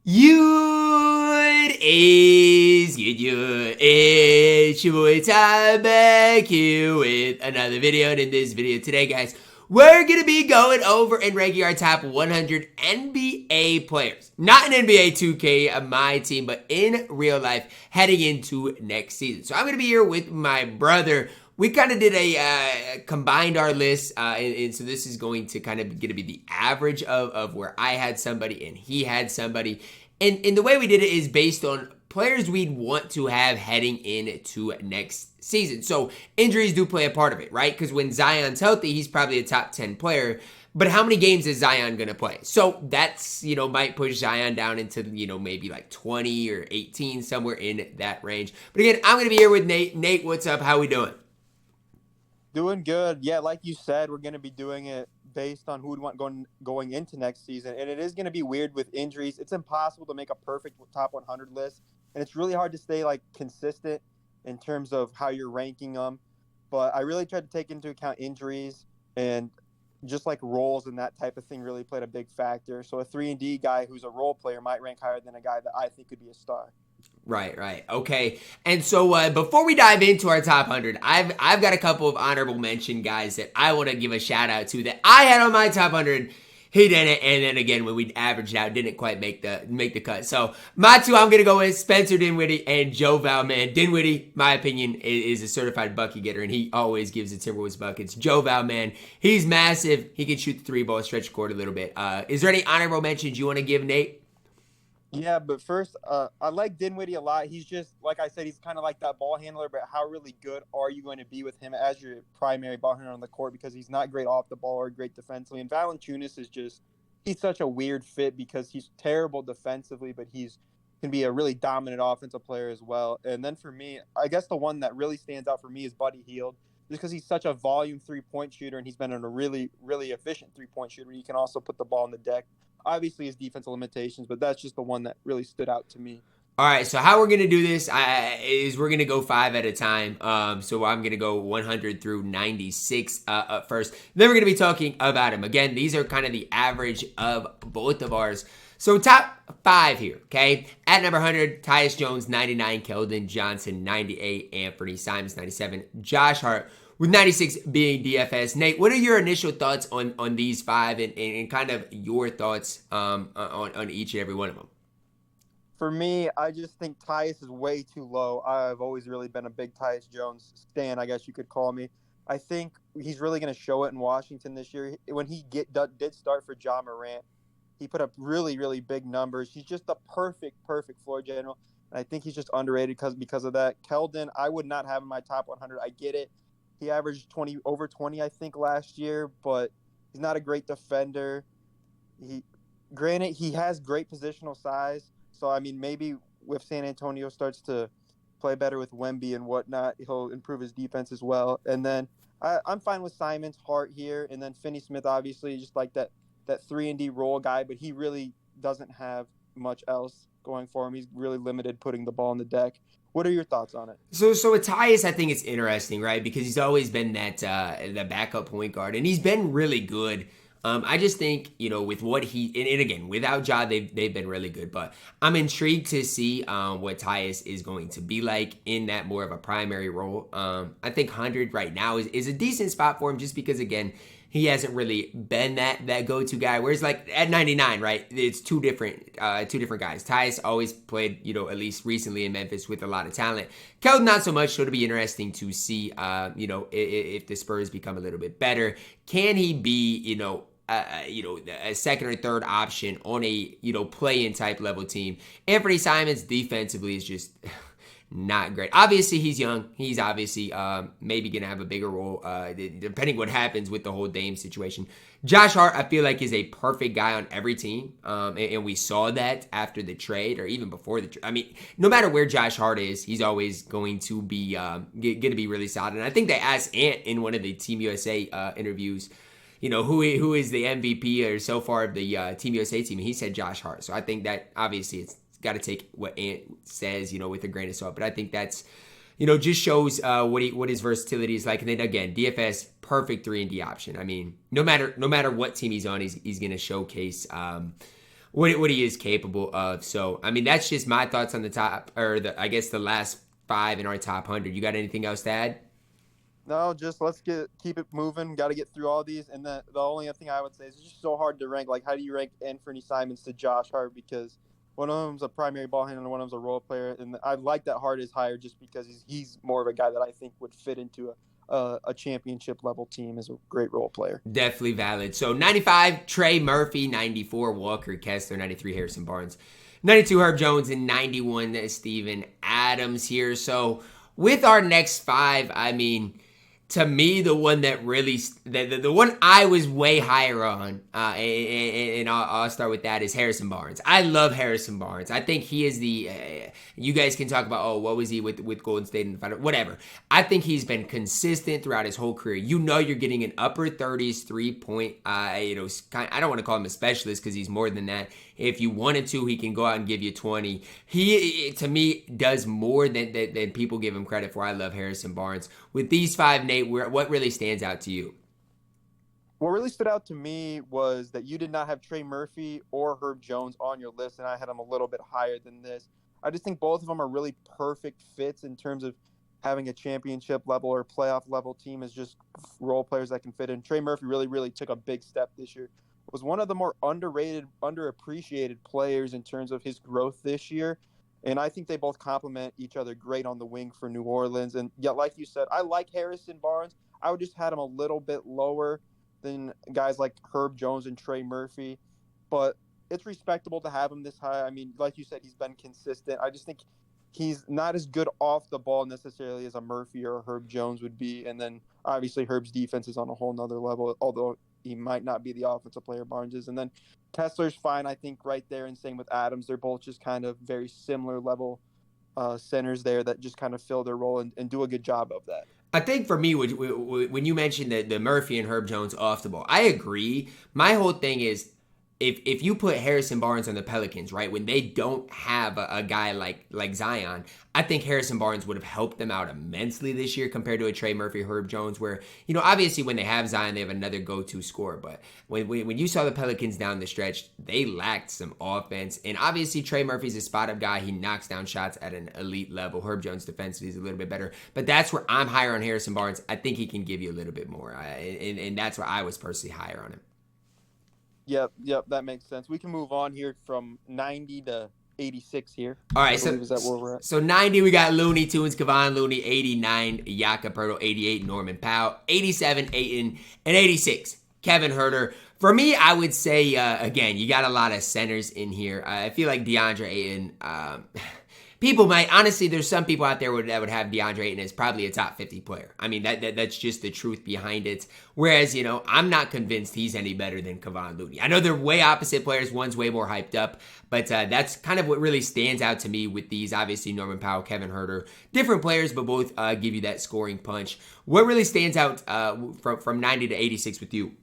It's your boy Ty back here with another video. And in this video today, guys, we're going to be going over and ranking our top 100 NBA players. Not in NBA 2K, my team, but in real life heading into next season. So I'm going to be here with my brother. We kind of did combined our list, and so this is going to kind of be the average of where I had somebody and he had somebody. And the way we did it is based on players we'd want to have heading into next season. So injuries do play a part of it, right? Because when Zion's healthy, he's probably a top 10 player. But how many games is Zion going to play? So that's, might push Zion down into, maybe like 20 or 18, somewhere in that range. But again, I'm going to be here with Nate. Nate, what's up? How we doing? Doing good. Yeah, like you said, we're going to be doing it based on who would want going into next season. And it is going to be weird with injuries. It's impossible to make a perfect top 100 list. And it's really hard to stay consistent in terms of how you're ranking them. But I really tried to take into account injuries and just roles and that type of thing really played a big factor. So a 3-and-D guy who's a role player might rank higher than a guy that I think could be a star. Right. Okay. And so before we dive into our top 100, I've got a couple of honorable mention guys that I want to give a shout out to that I had on my top 100. He didn't, and then again when we averaged out, didn't quite make the cut. So my two, I'm gonna go with Spencer Dinwiddie and Joe Val. Man, Dinwiddie, my opinion, is a certified bucket getter, and he always gives the Timberwolves buckets. Joe Val, man, he's massive. He can shoot the three ball, stretch the court a little bit. Is there any honorable mentions you want to give, Nate? Yeah, but first, I like Dinwiddie a lot. He's just, like I said, he's kind of like that ball handler, but how really good are you going to be with him as your primary ball handler on the court? Because he's not great off the ball or great defensively. And Valanciunas is just, he's such a weird fit because he's terrible defensively, but can be a really dominant offensive player as well. And then for me, I guess the one that really stands out for me is Buddy Hield, just because he's such a volume three-point shooter, and he's been a really, really efficient three-point shooter. He can also put the ball on the deck. Obviously, his defensive limitations, but that's just the one that really stood out to me. All right, so how we're going to do this is we're going to go 5 at a time. So I'm going to go 100 through 96 up first. Then we're going to be talking about him. Again, these are kind of the average of both of ours. So top 5 here, okay? At number 100, Tyus Jones, 99. Keldon Johnson, 98. Anthony Simons, 97. Josh Hart, with 96 being DFS. Nate, what are your initial thoughts on these 5 and kind of your thoughts on each and every one of them? For me, I just think Tyus is way too low. I've always really been a big Tyus Jones stan, I guess you could call me. I think he's really going to show it in Washington this year. When he did start for Ja Morant, he put up really, really big numbers. He's just the perfect floor general. And I think he's just underrated because of that. Keldon, I would not have in my top 100. I get it. He averaged over 20, I think, last year, but he's not a great defender. Granted, he has great positional size. So, I mean, maybe if San Antonio starts to play better with Wemby and whatnot, he'll improve his defense as well. And then I'm fine with Simons, Hart here, and then Finney-Smith, obviously, just like that 3-and-D role guy, but he really doesn't have much else going for him. He's really limited putting the ball on the deck. What are your thoughts on it? So with Tyus, I think it's interesting, right? Because he's always been that the backup point guard, and he's been really good. I just think, with what and again, without Ja, they've been really good. But I'm intrigued to see what Tyus is going to be like in that more of a primary role. I think 100 right now is a decent spot for him just because, again, he hasn't really been that go-to guy. Whereas at 99, right, it's two different guys. Tyus always played, at least recently in Memphis with a lot of talent. Keldon not so much. So it'll be interesting to see, if the Spurs become a little bit better. Can he be, a second or third option on a, play-in type level team? Anthony Simons defensively is just not great. Obviously, he's young. He's obviously maybe going to have a bigger role depending what happens with the whole Dame situation. Josh Hart, I feel like, is a perfect guy on every team. And we saw that after the trade or even before the trade. I mean, no matter where Josh Hart is, he's always going to be really solid. And I think they asked Ant in one of the Team USA interviews, who is the MVP or so far of the Team USA team. And he said Josh Hart. So I think that obviously it's got to take what Ant says, with a grain of salt. But I think that's, just shows what his versatility is like. And then again, DFS, perfect 3-and-D option. I mean, no matter what team he's on, he's going to showcase what he is capable of. So, I mean, that's just my thoughts on the top, or I guess the last 5 in our top 100. You got anything else to add? No, just let's keep it moving. Got to get through all these, and the only other thing I would say is it's just so hard to rank. Like, how do you rank Anthony Simons to Josh Hart? Because one of them's a primary ball handler, and one of them's a role player, and I like that Hart is higher just because he's more of a guy that I think would fit into a championship level team as a great role player. Definitely valid. So 95, Trey Murphy, 94, Walker Kessler, 93, Harrison Barnes, 92, Herb Jones, and 91, Steven Adams here. So with our next 5, I mean, to me, the one that really, the one I was way higher on, and I'll start with that, is Harrison Barnes. I love Harrison Barnes. I think he is you guys can talk about, oh, what was he with Golden State in the final, whatever. I think he's been consistent throughout his whole career. You know you're getting an upper 30s 3-point, I don't want to call him a specialist because he's more than that. If you wanted to, he can go out and give you 20. He, to me, does more than people give him credit for. I love Harrison Barnes. With these 5, Nate, what really stands out to you? What really stood out to me was that you did not have Trey Murphy or Herb Jones on your list, and I had them a little bit higher than this. I just think both of them are really perfect fits in terms of having a championship level or playoff level team as just role players that can fit in. Trey Murphy really, really took a big step this year. Was one of the more underrated, underappreciated players in terms of his growth this year. And I think they both complement each other great on the wing for New Orleans. And yeah, like you said, I like Harrison Barnes. I would just had him a little bit lower than guys like Herb Jones and Trey Murphy. But it's respectable to have him this high. I mean, like you said, he's been consistent. I just think he's not as good off the ball necessarily as a Murphy or a Herb Jones would be. And then obviously Herb's defense is on a whole nother level, although he might not be the offensive player Barnes is. And then Kessler's fine, I think, right there. And same with Adams. They're both just kind of very similar level centers there that just kind of fill their role and do a good job of that. I think for me, when you mentioned the Murphy and Herb Jones off the ball, I agree. My whole thing is, if you put Harrison Barnes on the Pelicans, right, when they don't have a guy like Zion, I think Harrison Barnes would have helped them out immensely this year compared to a Trey Murphy, Herb Jones, where, obviously when they have Zion, they have another go-to scorer. But when you saw the Pelicans down the stretch, they lacked some offense. And obviously Trey Murphy's a spot-up guy. He knocks down shots at an elite level. Herb Jones defensively is a little bit better. But that's where I'm higher on Harrison Barnes. I think he can give you a little bit more. And that's where I was personally higher on him. Yep, that makes sense. We can move on here from 90 to 86 here. All right, is that where we're at? So 90, we got Looney Tunes, Kevon Looney, 89, Jakob Poeltl, 88, Norman Powell, 87, Ayton, and 86, Kevin Huerter. For me, I would say, again, you got a lot of centers in here. I feel like DeAndre Ayton, people might, honestly, there's some people out there that would have DeAndre Ayton as probably a top 50 player. I mean, that's just the truth behind it. Whereas, I'm not convinced he's any better than Kevon Looney. I know they're way opposite players. One's way more hyped up. But that's kind of what really stands out to me with these. Obviously, Norman Powell, Kevin Huerter, different players, but both give you that scoring punch. What really stands out from 90 to 86 with you?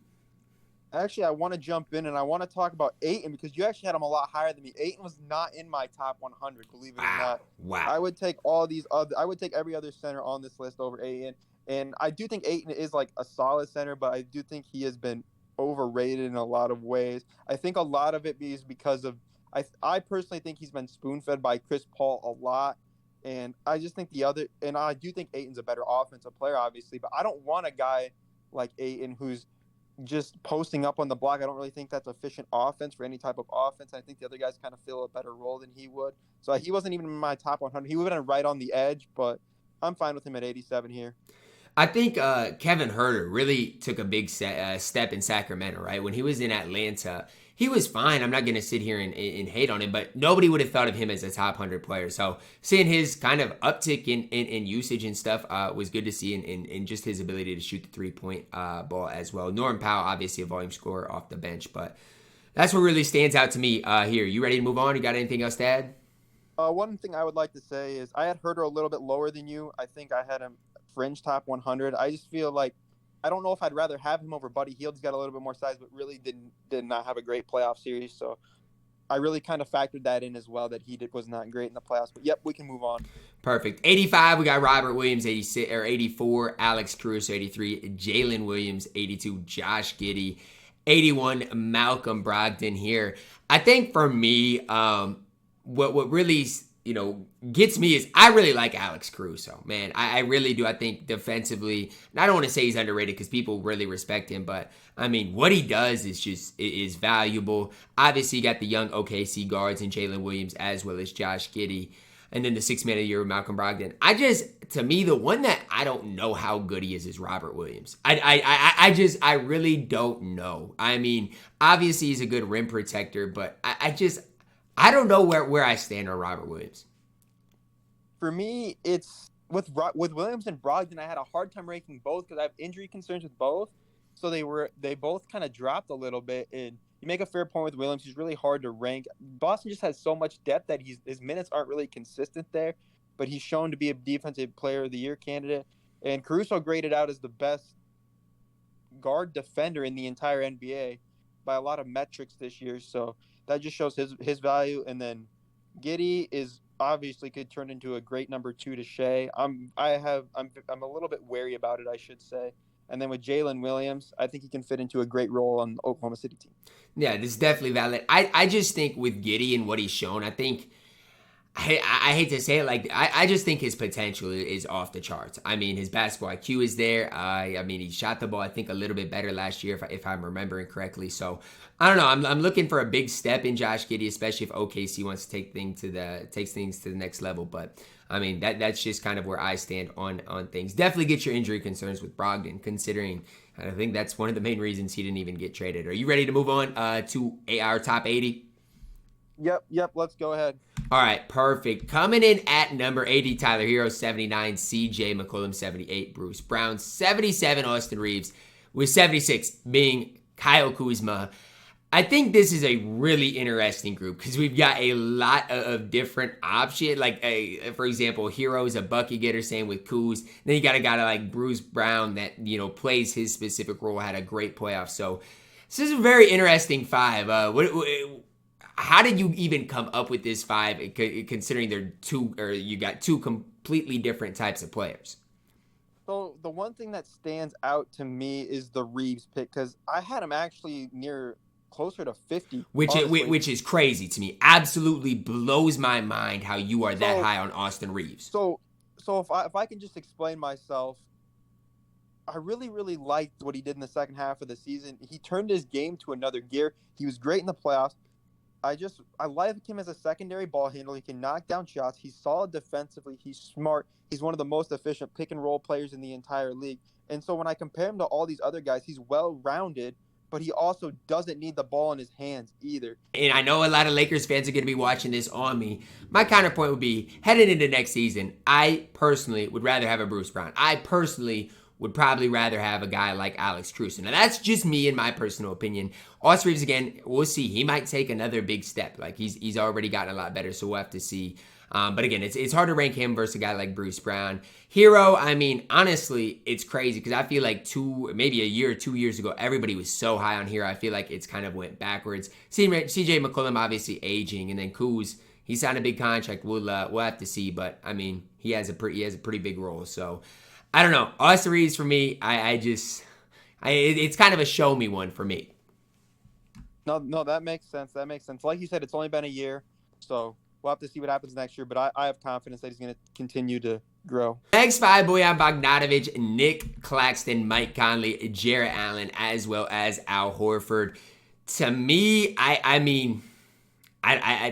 Actually, I want to jump in and I want to talk about Ayton because you actually had him a lot higher than me. Ayton was not in my top 100, believe it or not. Wow. I would take every other center on this list over Ayton. And I do think Ayton is like a solid center, but I do think he has been overrated in a lot of ways. I think a lot of it is because of I personally think he's been spoon-fed by Chris Paul a lot. And I just think I do think Ayton's a better offensive player, obviously, but I don't want a guy like Ayton who's just posting up on the block. I don't really think that's efficient offense for any type of offense. I think the other guys kind of fill a better role than he would. So he wasn't even in my top 100. He would have been right on the edge, but I'm fine with him at 87 here. I think Kevin Huerter really took a big step in Sacramento, right? When he was in Atlanta, he was fine. I'm not going to sit here and hate on him, but nobody would have thought of him as a top 100 player. So seeing his kind of uptick in usage and stuff was good to see, and just his ability to shoot the three-point ball as well. Norman Powell, obviously a volume scorer off the bench, but that's what really stands out to me here. You ready to move on? You got anything else to add? One thing I would like to say is I had Huerter a little bit lower than you. I think I had him fringe top 100. I just feel like I don't know if I'd rather have him over Buddy Hield. He's got a little bit more size, but really did not have a great playoff series. So I really kind of factored that in as well, that he was not great in the playoffs. But yep, we can move on. Perfect. 85, we got Robert Williams, 86 or 84, Alex Caruso, 83, Jalen Williams, 82, Josh Giddey, 81, Malcolm Brogdon here. I think for me, what really gets me is I really like Alex Caruso, man. I really do. I think defensively, and I don't want to say he's underrated because people really respect him, but I mean, what he does is valuable. Obviously, you got the young OKC guards in Jalen Williams as well as Josh Giddey. And then the 6th man of the year, Malcolm Brogdon. To me, the one that I don't know how good he is Robert Williams. I really don't know. I mean, obviously he's a good rim protector, but I don't know where I stand on Robert Williams. For me, it's with Williams and Brogdon. I had a hard time ranking both because I have injury concerns with both. So they both kind of dropped a little bit. And you make a fair point with Williams. He's really hard to rank. Boston just has so much depth that his minutes aren't really consistent there. But he's shown to be a defensive player of the year candidate. And Caruso graded out as the best guard defender in the entire NBA by a lot of metrics this year. So that just shows his value. And then Giddey is obviously could turn into a great number 2 to Shea. I'm a little bit wary about it, I should say. And then with Jalen Williams, I think he can fit into a great role on the Oklahoma City team. Yeah, this is definitely valid. I just think with Giddey and what he's shown, I think I hate to say it, like I just think his potential is off the charts. I mean, his basketball IQ is there. I mean, he shot the ball I think a little bit better last year if I'm remembering correctly. So I don't know. I'm looking for a big step in Josh Giddey, especially if OKC wants to take things to the next level. But I mean, that's just kind of where I stand on things. Definitely get your injury concerns with Brogdon, considering I think that's one of the main reasons he didn't even get traded. Are you ready to move on to our top 80? Yep. Let's go ahead. All right, perfect. Coming in at number 80, Tyler Hero, 79, CJ McCollum, 78, Bruce Brown, 77, Austin Reeves, with 76 being Kyle Kuzma. I think this is a really interesting group because we've got a lot of different options. Like, for example, Hero's a bucket getter, same with Kuz. Then you got a guy like Bruce Brown that, plays his specific role, had a great playoff. So this is a very interesting 5. How did you even come up with this 5, considering you got 2 completely different types of players? So the one thing that stands out to me is the Reeves pick because I had him actually closer to 50, which is crazy to me. Absolutely blows my mind how you are that high on Austin Reeves. So if I can just explain myself, I really, really liked what he did in the second half of the season. He turned his game to another gear. He was great in the playoffs. I like him as a secondary ball handler. He can knock down shots. He's solid defensively. He's smart. He's one of the most efficient pick and roll players in the entire league. And so when I compare him to all these other guys, he's well-rounded, but he also doesn't need the ball in his hands either. And I know a lot of Lakers fans are going to be watching this on me. My counterpoint would be, headed into next season, I personally would rather have a Bruce Brown. I personally would probably rather have a guy like Alex Caruso. Now, that's just me in my personal opinion. Austin Reeves, again, we'll see. He might take another big step. Like, he's already gotten a lot better, so we'll have to see. But again, it's hard to rank him versus a guy like Bruce Brown. Hero, I mean, honestly, it's crazy because I feel like maybe a year or 2 years ago, everybody was so high on Hero. I feel like it's kind of went backwards. CJ McCollum obviously aging, and then Kuz, he signed a big contract. We'll have to see, but I mean, he has a pretty big role. So I don't know. Austin Reeves for me, it's kind of a show me one for me. No, that makes sense. Like you said, it's only been a year, so we'll have to see what happens next year, but I have confidence that he's going to continue to grow. Next 5, Bojan Bogdanovic, Nick Claxton, Mike Conley, Jarrett Allen, as well as Al Horford. To me, I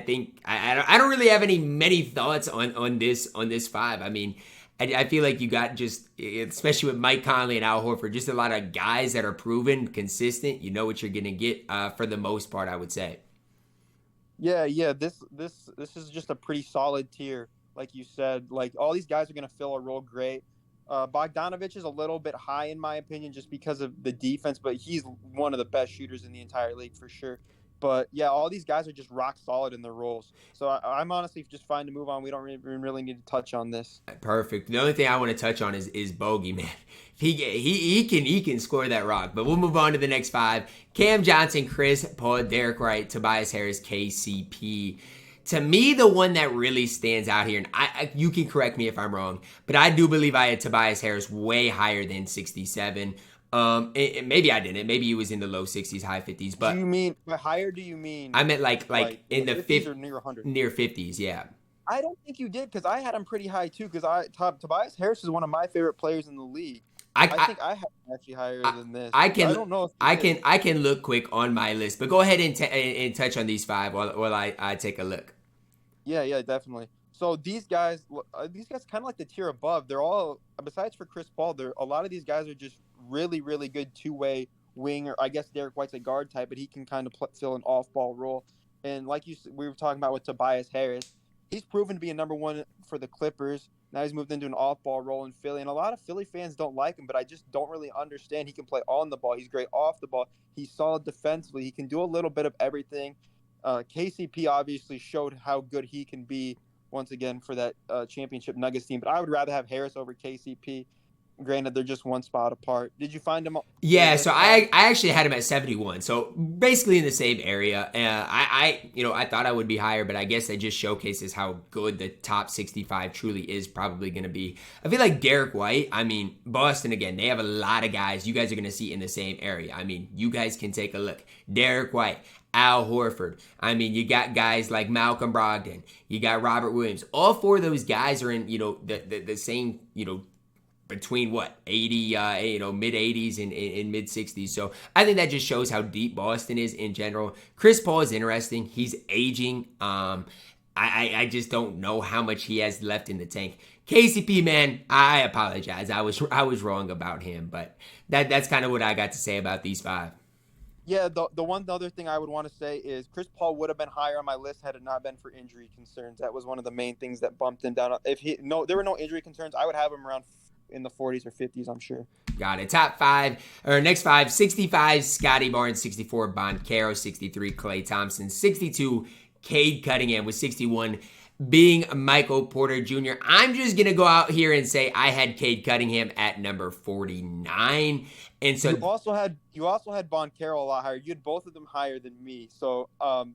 think I don't really have many thoughts on this 5. I mean, I feel like you got just, especially with Mike Conley and Al Horford, just a lot of guys that are proven, consistent. You know what you're going to get for the most part, I would say. Yeah. This is just a pretty solid tier, like you said. Like, all these guys are going to fill a role great. Bogdanovic is a little bit high in my opinion just because of the defense, but he's one of the best shooters in the entire league for sure. But yeah, all these guys are just rock solid in their roles. So I'm honestly just fine to move on. We don't really need to touch on this. Perfect. The only thing I want to touch on is Bogey, man. He can score that rock. But we'll move on to the next 5. Cam Johnson, Chris Paul, Derek Wright, Tobias Harris, KCP. To me, the one that really stands out here, and you can correct me if I'm wrong, but I do believe I had Tobias Harris way higher than 67. Maybe I didn't. Maybe he was in the low 60s, high 50s. Do you But mean by higher? Do you mean I meant like in in the the 50s or near 100? near 50s. Yeah. I don't think you did because I had him pretty high too. Because Tobias Harris is one of my favorite players in the league. I I think I had him actually higher I, than this. I I can don't know if you did. I can look quick on my list, but go ahead and and touch on these five while I take a look. Yeah, definitely. So these guys kind of like the tier above. They're all besides for Chris Paul. They're a lot of these guys are just really, really good two-way wing, or I guess Derek White's a guard type, but he can kind of fill an off-ball role. And like we were talking about with Tobias Harris, he's proven to be a number one for the Clippers. Now he's moved into an off-ball role in Philly, and a lot of Philly fans don't like him, but I just don't really understand. He can play on the ball. He's great off the ball. He's solid defensively. He can do a little bit of everything. KCP obviously showed how good he can be once again for that championship Nuggets team, but I would rather have Harris over KCP. Granted, they're just one spot apart. Did you find him? Yeah, so I actually had him at 71, so basically in the same area. I thought I would be higher, but I guess that just showcases how good the top 65 truly is probably going to be. I feel like Derek White, I mean, Boston, again, they have a lot of guys you guys are going to see in the same area. I mean, you guys can take a look. Derek White, Al Horford. I mean, you got guys like Malcolm Brogdon. You got Robert Williams. All four of those guys are in, the same, between what 80 mid 80s and mid 60s. So I think that just shows how deep Boston is in general. Chris Paul is interesting. He's aging. I just don't know how much he has left in the tank. KCP, man, I apologize. I was wrong about him, but that's kind of what I got to say about these five. Yeah, the one other thing I would want to say is Chris Paul would have been higher on my list had it not been for injury concerns. That was one of the main things that bumped him down. If there were no injury concerns, I would have him around in the 40s or 50s, I'm sure. Got it. Top five, or next five: 65, Scotty Barnes; 64, Boncaro; 63, Klay Thompson; 62, Cade Cunningham; with 61 being Michael Porter Jr. I'm just going to go out here and say I had Cade Cunningham at number 49. And so you also had Boncaro a lot higher. You had both of them higher than me. So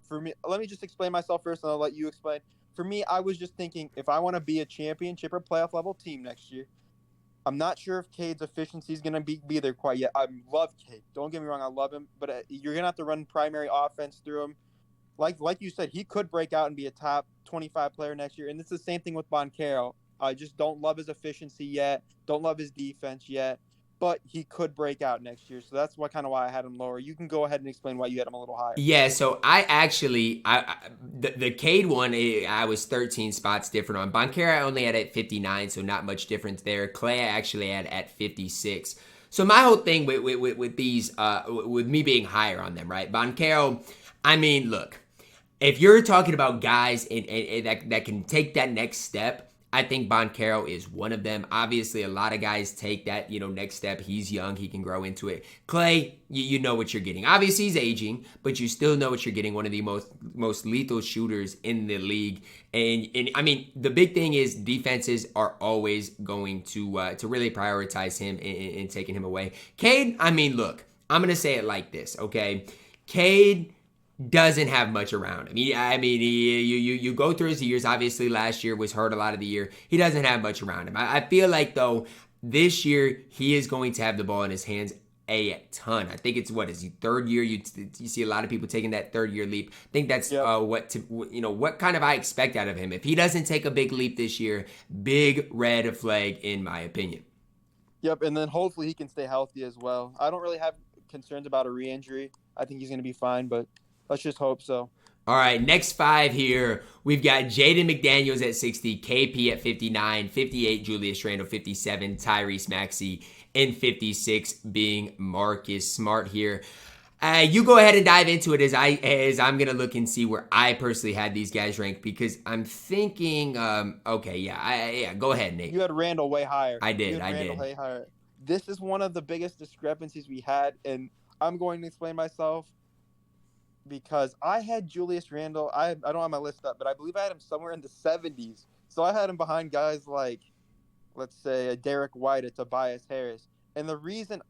for me, let me just explain myself first, and I'll let you explain. For me, I was just thinking if I want to be a championship or playoff level team next year, I'm not sure if Cade's efficiency is going to be there quite yet. I love Cade. Don't get me wrong. I love him. But you're going to have to run primary offense through him. Like you said, he could break out and be a top 25 player next year. And it's the same thing with Boncaro. I just don't love his efficiency yet. Don't love his defense yet. But he could break out next year. So that's why I had him lower. You can go ahead and explain why you had him a little higher. Yeah, so I actually, the Cade one, I was 13 spots different on. Boncaro I only had at 59, so not much difference there. Klay I actually had at 56. So my whole thing with these, with me being higher on them, right? Boncaro, I mean, look, if you're talking about guys that can take that next step, I think Boncaro is one of them. Obviously, a lot of guys take that, next step. He's young. He can grow into it. Klay, you know what you're getting. Obviously, he's aging, but you still know what you're getting. One of the most lethal shooters in the league. And I mean, the big thing is defenses are always going to really prioritize him and taking him away. Cade, I mean, look, I'm going to say it like this, okay? Cade doesn't have much around him. You go through his years. Obviously, last year was hurt a lot of the year. He doesn't have much around him. I feel like, though, this year he is going to have the ball in his hands a ton. I think it's, is he third year? You see a lot of people taking that third year leap. I think that's what kind of I expect out of him. If he doesn't take a big leap this year, big red flag in my opinion. Yep, and then hopefully he can stay healthy as well. I don't really have concerns about a re-injury. I think he's going to be fine, but let's just hope so. All right, next five here. We've got Jaden McDaniels at 60, KP at 59, 58, Julius Randle, 57, Tyrese Maxey, and 56 being Marcus Smart here. You go ahead and dive into it as I'm going to look and see where I personally had these guys ranked, because I'm thinking, go ahead, Nate. You had Randle way higher. I did. Way higher. This is one of the biggest discrepancies we had, and I'm going to explain myself. Because I had Julius Randle, I don't have my list up, but I believe I had him somewhere in the 70s. So I had him behind guys like, let's say, a Derek White, a Tobias Harris. And the reason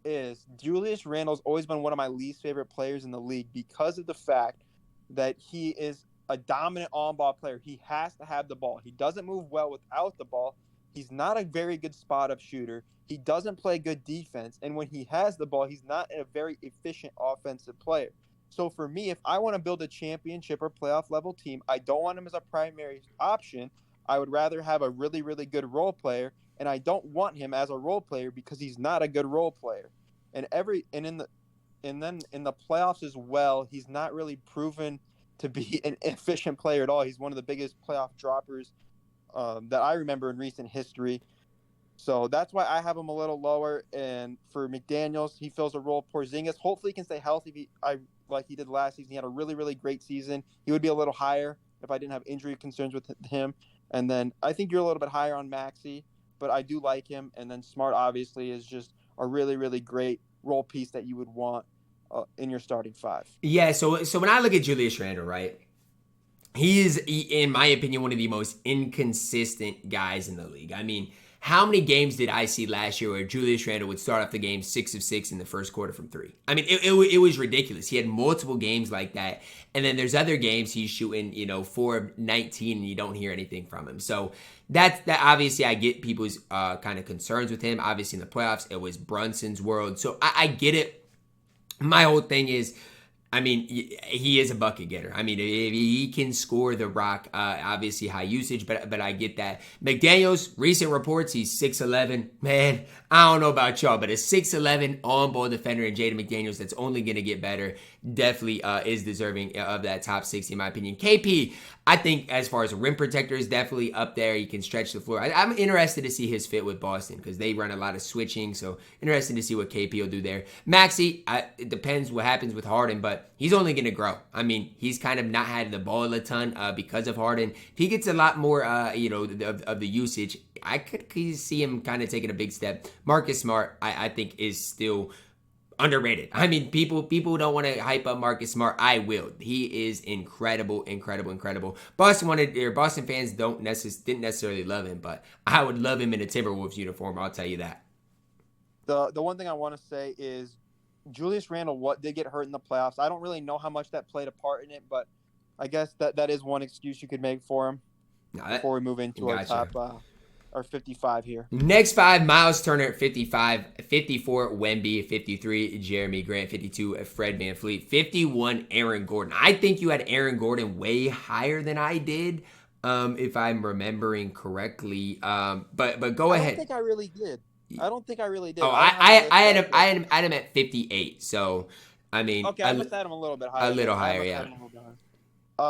is Julius Randle's always been one of my least favorite players in the league because of the fact that he is a dominant on-ball player. He has to have the ball. He doesn't move well without the ball. He's not a very good spot-up shooter. He doesn't play good defense. And when he has the ball, he's not a very efficient offensive player. So for me, if I want to build a championship or playoff level team, I don't want him as a primary option. I would rather have a really, really good role player, and I don't want him as a role player because he's not a good role player. And then in the playoffs as well, he's not really proven to be an efficient player at all. He's one of the biggest playoff droppers that I remember in recent history. So that's why I have him a little lower. And for McDaniels, he fills a role. Porzingis, hopefully he can stay healthy. Like he did last season. He had a really, really great season. He would be a little higher if I didn't have injury concerns with him. And then I think you're a little bit higher on Maxey, but I do like him. And then Smart, obviously, is just a really, really great role piece that you would want in your starting five. Yeah, so when I look at Julius Randle, right, he is, in my opinion, one of the most inconsistent guys in the league. I mean, how many games did I see last year where Julius Randle would start off the game 6 of 6 in the first quarter from three? I mean, it was ridiculous. He had multiple games like that. And then there's other games he's shooting, 4 of 19 and you don't hear anything from him. So that obviously I get people's kind of concerns with him. Obviously in the playoffs, it was Brunson's world. So I get it. My whole thing is, I mean, he is a bucket getter. I mean, he can score the rock, obviously high usage, but I get that. McDaniels, recent reports, he's 6'11". Man, I don't know about y'all, but a 6'11" on-ball defender in Jaden McDaniels that's only going to get better definitely is deserving of that top 60 in my opinion. KP, I think as far as a rim protector is definitely up there. He can stretch the floor. I'm interested to see his fit with Boston because they run a lot of switching, so interesting to see what KP will do there. Maxey, it depends what happens with Harden, but he's only going to grow. I mean, he's kind of not had the ball a ton because of Harden. If he gets a lot more, of the usage, I could see him kind of taking a big step. Marcus Smart, I think, is still underrated. I mean, people don't want to hype up Marcus Smart. I will. He is incredible. Boston fans didn't necessarily love him, but I would love him in a Timberwolves uniform. I'll tell you that. The one thing I want to say is Julius Randle did get hurt in the playoffs. I don't really know how much that played a part in it, but I guess that is one excuse you could make for him before we move into our top our 55 here. Next 5, Miles Turner at 55, 54, Wemby, 53, Jeremy Grant, 52, Fred VanVleet, 51, Aaron Gordon. I think you had Aaron Gordon way higher than I did, if I'm remembering correctly. But go ahead. I don't think I really did. Oh, I had him at 58. So, I mean, okay, I must add him a little bit higher. A little higher, yeah.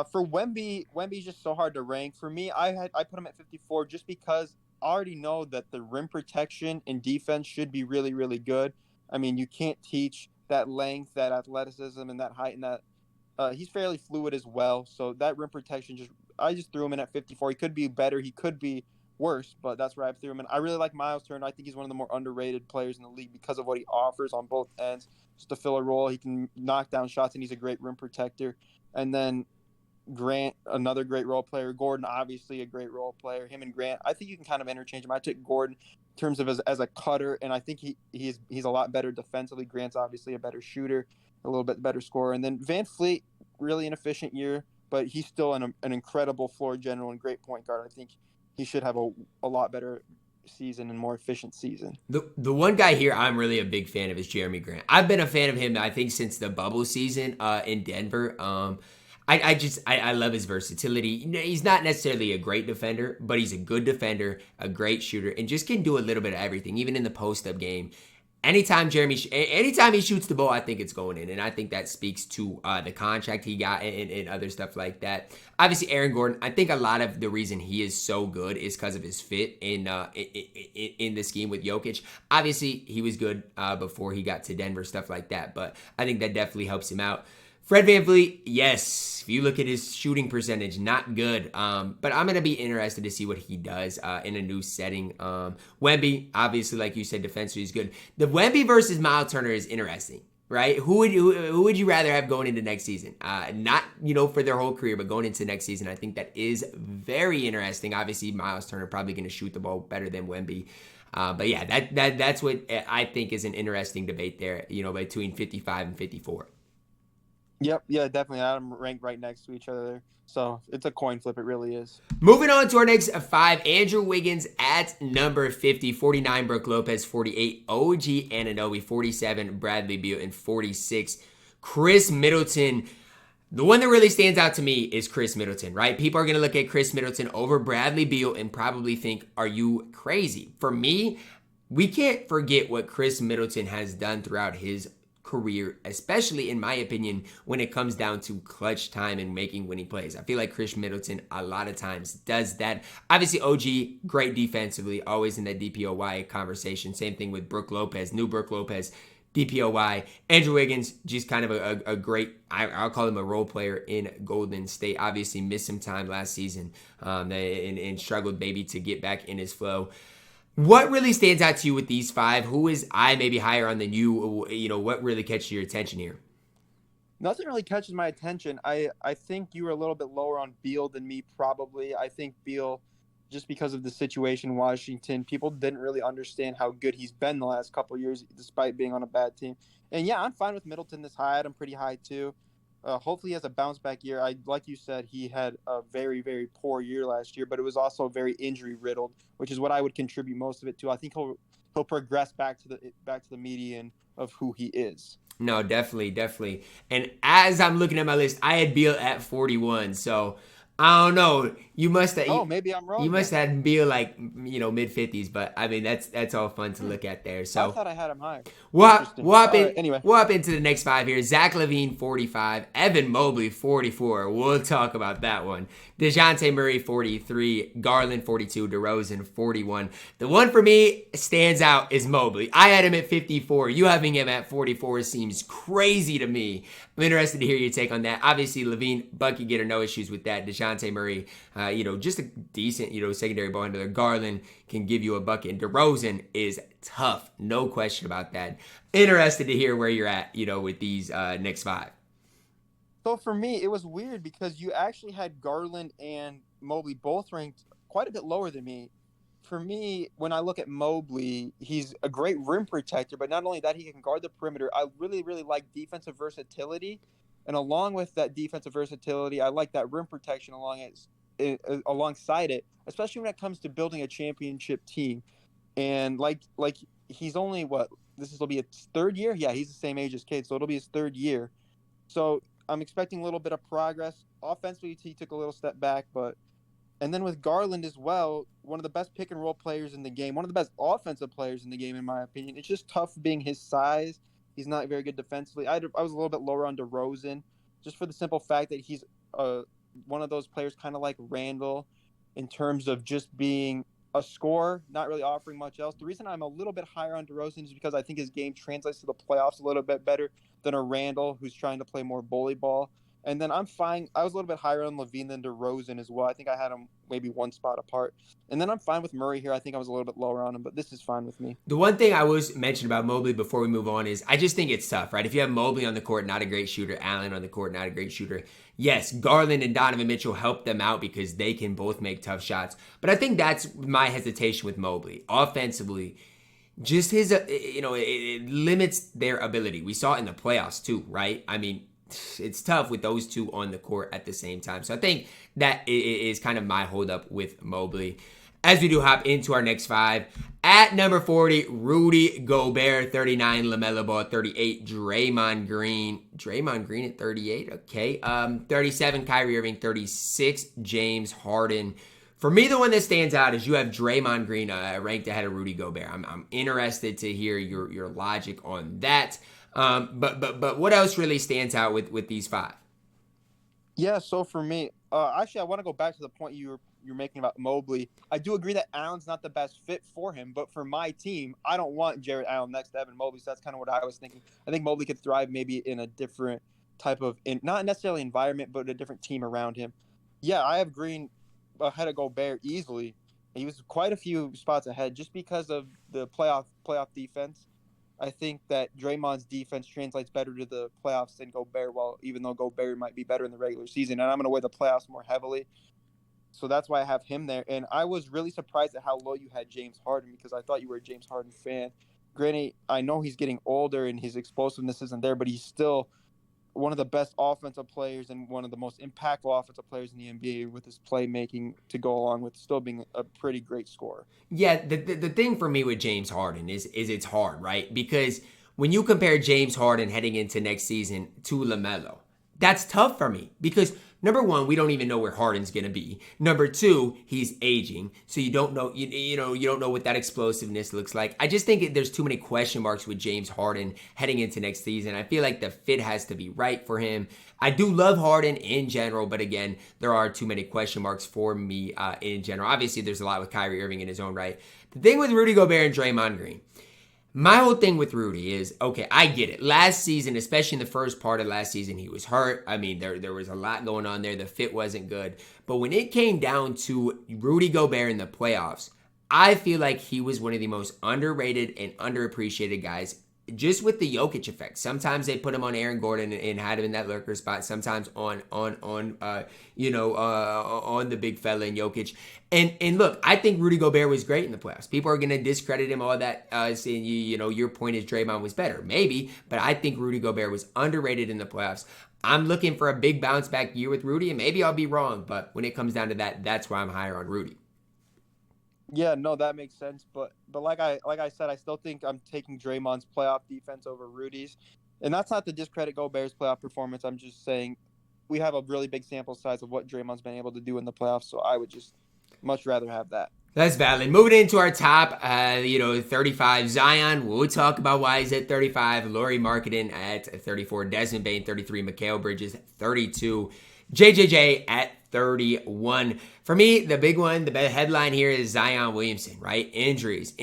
For Wemby's just so hard to rank. For me, I put him at 54 just because I already know that the rim protection and defense should be really, really good. I mean, you can't teach that length, that athleticism, and that height, and that he's fairly fluid as well. So that rim protection, I just threw him in at 54. He could be better. He could be worse, but that's where I threw him in. I really like Miles Turner. I think he's one of the more underrated players in the league because of what he offers on both ends. Just to fill a role, he can knock down shots, and he's a great rim protector. And then Grant, another great role player. Gordon, obviously a great role player. Him and Grant, I think you can kind of interchange him. I took Gordon in terms of as a cutter, and I think he's a lot better defensively. Grant's obviously a better shooter, a little bit better scorer. And then VanVleet, really an efficient year, but he's still an incredible floor general and great point guard. I think he should have a lot better season and more efficient season. The one guy here I'm really a big fan of is Jeremy Grant. I've been a fan of him, I think, since the bubble season in Denver. I love his versatility. He's not necessarily a great defender, but he's a good defender, a great shooter, and just can do a little bit of everything, even in the post-up game. Anytime he shoots the ball, I think it's going in, and I think that speaks to the contract he got and other stuff like that. Obviously, Aaron Gordon, I think a lot of the reason he is so good is because of his fit in the scheme with Jokic. Obviously, he was good before he got to Denver, stuff like that, but I think that definitely helps him out. Fred VanVleet, yes, if you look at his shooting percentage, not good. But I'm going to be interested to see what he does in a new setting. Wemby, obviously, like you said, defensively is good. The Wemby versus Miles Turner is interesting, right? Who would you rather have going into next season? Not, for their whole career, but going into next season. I think that is very interesting. Obviously, Miles Turner probably going to shoot the ball better than Wemby. But yeah, that's what I think is an interesting debate there, between 55 and 54. Yep, yeah, definitely. I had them ranked right next to each other. So it's a coin flip. It really is. Moving on to our next five, Andrew Wiggins at number 50, 49, Brooke Lopez, 48, OG Anunoby, 47, Bradley Beal, and 46, Chris Middleton. The one that really stands out to me is Chris Middleton, right? People are going to look at Chris Middleton over Bradley Beal and probably think, are you crazy? For me, we can't forget what Chris Middleton has done throughout his career, especially in my opinion, when it comes down to clutch time and making winning plays. I feel like Chris Middleton a lot of times does that. Obviously, OG, great defensively, always in that DPOY conversation. Same thing with Brooke Lopez, new Brooke Lopez, DPOY. Andrew Wiggins, just kind of a great, I'll call him a role player in Golden State. Obviously, missed some time last season and struggled maybe to get back in his flow. What really stands out to you with these five? Who is I maybe higher on than you? You know, what really catches your attention here? Nothing really catches my attention. I think you were a little bit lower on Beal than me, probably. I think Beal, just because of the situation in Washington, people didn't really understand how good he's been the last couple of years, despite being on a bad team. And yeah, I'm fine with Middleton this high. I had him pretty high too. Hopefully, he has a bounce back year. Like you said, he had a very, very poor year last year, but it was also very injury riddled, which is what I would contribute most of it to. I think he'll progress back to the median of who he is. No, definitely, definitely. And as I'm looking at my list, I had Beal at 41. So I don't know. You must have. Oh, maybe I'm You wrong must then. have had Beal like mid 50s, but I mean that's all fun to look at there. I So thought I had him higher. We'll, Interesting. we'll, hop All right. in, Anyway, we'll hop into the next five here. Zach LaVine, 45. Evan Mobley, 44. We'll talk about that one. DeJounte Murray, 43. Garland, 42. DeRozan, 41. The one for me stands out is Mobley. I had him at 54. You having him at 44 seems crazy to me. I'm interested to hear your take on that. Obviously, LaVine, bucket getter, no issues with that. DeJounte Murray, just a decent, secondary ball handler. Garland can give you a bucket. And DeRozan is tough. No question about that. Interested to hear where you're at, with these next five. so for me, it was weird because you actually had Garland and Mobley both ranked quite a bit lower than me. For me, when I look at Mobley, he's a great rim protector, but not only that, he can guard the perimeter. I really, really like defensive versatility. And along with that defensive versatility, I like that rim protection alongside it, especially when it comes to building a championship team. And like he's only what will be his third year. Yeah, he's the same age as Cade, so it'll be his third year. So I'm expecting a little bit of progress. Offensively, he took a little step back, but and then with Garland as well, one of the best pick and roll players in the game, one of the best offensive players in the game, in my opinion. It's just tough being his size. He's not very good defensively. I was a little bit lower on DeRozan, just for the simple fact that he's one of those players kind of like Randall in terms of just being a scorer, not really offering much else. The reason I'm a little bit higher on DeRozan is because I think his game translates to the playoffs a little bit better than a Randall who's trying to play more bully ball. And then I'm fine. I was a little bit higher on LaVine than DeRozan as well. I think I had him maybe one spot apart. And then I'm fine with Murray here. I think I was a little bit lower on him, but this is fine with me. The one thing I was mention about Mobley before we move on is I just think it's tough, right? If you have Mobley on the court, not a great shooter, Allen on the court, not a great shooter. Yes, Garland and Donovan Mitchell help them out because they can both make tough shots. But I think that's my hesitation with Mobley. Offensively, just his, it limits their ability. We saw it in the playoffs too, right? I mean, it's tough with those two on the court at the same time. So I think that is kind of my holdup with Mobley. As we do hop into our next five, at number 40, Rudy Gobert, 39, LaMelo Ball, 38, Draymond Green at 38, okay. 37, Kyrie Irving, 36, James Harden. For me, the one that stands out is you have Draymond Green ranked ahead of Rudy Gobert. I'm interested to hear your logic on that. But what else really stands out with these five? Yeah, so for me, actually, I want to go back to the point you're making about Mobley. I do agree that Allen's not the best fit for him, but for my team, I don't want Jared Allen next to Evan Mobley. So that's kind of what I was thinking. I think Mobley could thrive maybe in a different type of, not necessarily environment, but a different team around him. Yeah, I have Green ahead of Gobert easily. He was quite a few spots ahead just because of the playoff defense. I think that Draymond's defense translates better to the playoffs than Gobert, even though Gobert might be better in the regular season. And I'm going to weigh the playoffs more heavily. So that's why I have him there. And I was really surprised at how low you had James Harden because I thought you were a James Harden fan. Granted, I know he's getting older and his explosiveness isn't there, but he's still one of the best offensive players and one of the most impactful offensive players in the NBA with his playmaking to go along with still being a pretty great scorer. Yeah, the thing for me with James Harden is it's hard, right? Because when you compare James Harden heading into next season to LaMelo, that's tough for me because number one, we don't even know where Harden's gonna be. Number two, he's aging, so you don't know you don't know what that explosiveness looks like. I just think there's too many question marks with James Harden heading into next season. I feel like the fit has to be right for him. I do love Harden in general, but again, there are too many question marks for me in general. Obviously, there's a lot with Kyrie Irving in his own right. The thing with Rudy Gobert and Draymond Green. My whole thing with Rudy is, okay, I get it. Last season, especially in the first part of last season, he was hurt. I mean, there was a lot going on there. The fit wasn't good. But when it came down to Rudy Gobert in the playoffs, I feel like he was one of the most underrated and underappreciated guys just with the Jokic effect. Sometimes they put him on Aaron Gordon and had him in that lurker spot. Sometimes on the big fella in Jokic. And look, I think Rudy Gobert was great in the playoffs. People are gonna discredit him all that, saying your point is Draymond was better, maybe, but I think Rudy Gobert was underrated in the playoffs. I'm looking for a big bounce back year with Rudy, and maybe I'll be wrong, but when it comes down to that, that's why I'm higher on Rudy. Yeah, no, that makes sense. But like I said, I still think I'm taking Draymond's playoff defense over Rudy's, and that's not to discredit Gobert's playoff performance. I'm just saying we have a really big sample size of what Draymond's been able to do in the playoffs, so I would just much rather have that. That's valid. Moving into our top, 35. Zion, we'll talk about why he's at 35. Lauri Markkanen at 34. Desmond Bane, 33. Mikal Bridges, 32. JJJ at 31. For me, the big one, the headline here is Zion Williamson, right? Injuries.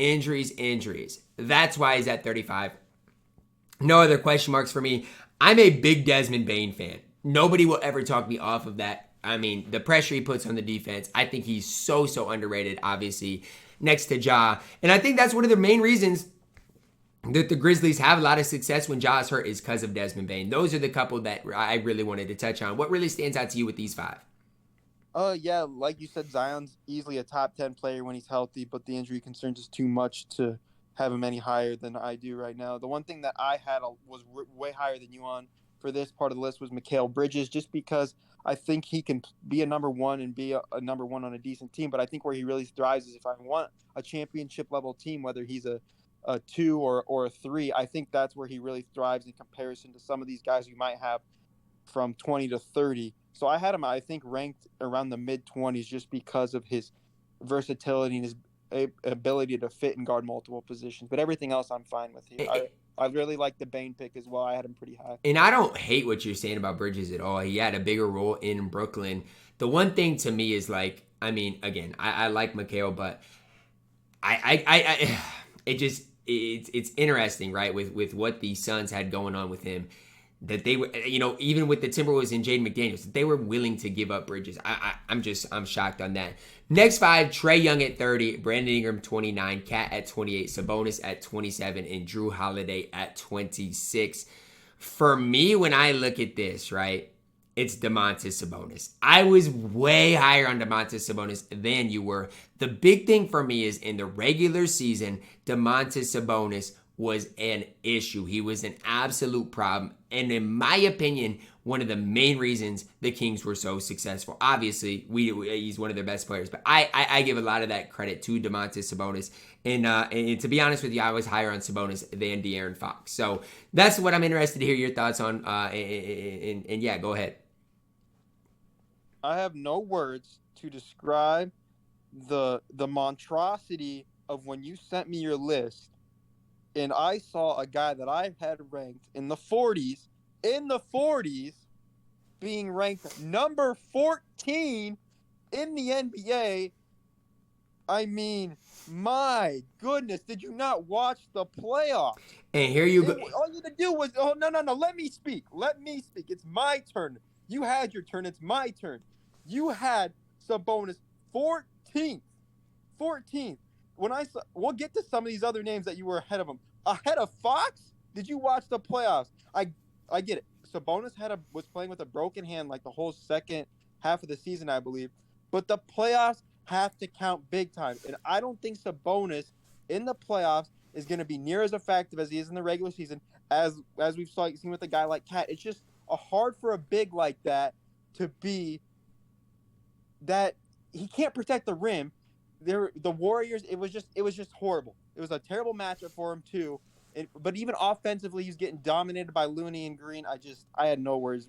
That's why he's at 35. No other question marks for me. I'm a big Desmond Bane fan. Nobody will ever talk me off of that. I mean, the pressure he puts on the defense, I think he's so underrated, obviously, next to Ja. And I think that's one of the main reasons that the Grizzlies have a lot of success when Ja's hurt is because of Desmond Bane. Those are the couple that I really wanted to touch on. What really stands out to you with these five? Yeah, like you said, Zion's easily a top 10 player when he's healthy, but the injury concerns is too much to have him any higher than I do right now. The one thing that I had was way higher than you on for this part of the list was Mikal Bridges, just because I think he can be a number one and be a number one on a decent team. But I think where he really thrives is if I want a championship level team, whether he's a 2 or a 3, I think that's where he really thrives in comparison to some of these guys you might have from 20 to 30. So I had him, I think, ranked around the mid-20s just because of his versatility and his ability to fit and guard multiple positions. But everything else I'm fine with here. I really like the Bane pick as well. I had him pretty high. And I don't hate what you're saying about Bridges at all. He had a bigger role in Brooklyn. The one thing to me is like, I mean, again, I like Mikal, but it's interesting, right? With what the Suns had going on with him, that they were, even with the Timberwolves and Jaden McDaniels, that they were willing to give up Bridges. I'm shocked on that. Next five, Trae Young at 30, Brandon Ingram 29, Cat at 28, Sabonis at 27, and Drew Holiday at 26. For me, when I look at this, right, it's Domantas Sabonis. I was way higher on Domantas Sabonis than you were. The big thing for me is in the regular season, Domantas Sabonis was an issue. He was an absolute problem. And in my opinion, one of the main reasons the Kings were so successful. Obviously, he's one of their best players, but I give a lot of that credit to Domantas Sabonis. And to be honest with you, I was higher on Sabonis than De'Aaron Fox. So that's what I'm interested to hear your thoughts on. And yeah, go ahead. I have no words to describe the monstrosity of when you sent me your list. And I saw a guy that I had ranked in the 40s, being ranked number 14 in the NBA. I mean, my goodness, did you not watch the playoffs? And here you go. All you had to do was, no, let me speak. It's my turn. You had your turn. It's my turn. You had Sabonis 14th. We'll get to some of these other names that you were ahead of him. Ahead of Fox? Did you watch the playoffs? I get it. Sabonis was playing with a broken hand like the whole second half of the season, I believe. But the playoffs have to count big time. And I don't think Sabonis in the playoffs is going to be near as effective as he is in the regular season as we've seen with a guy like Cat. It's just hard for a big like that to be that he can't protect the rim. The Warriors, it was just horrible. It was a terrible matchup for him too. But even offensively, he's getting dominated by Looney and Green. I had no words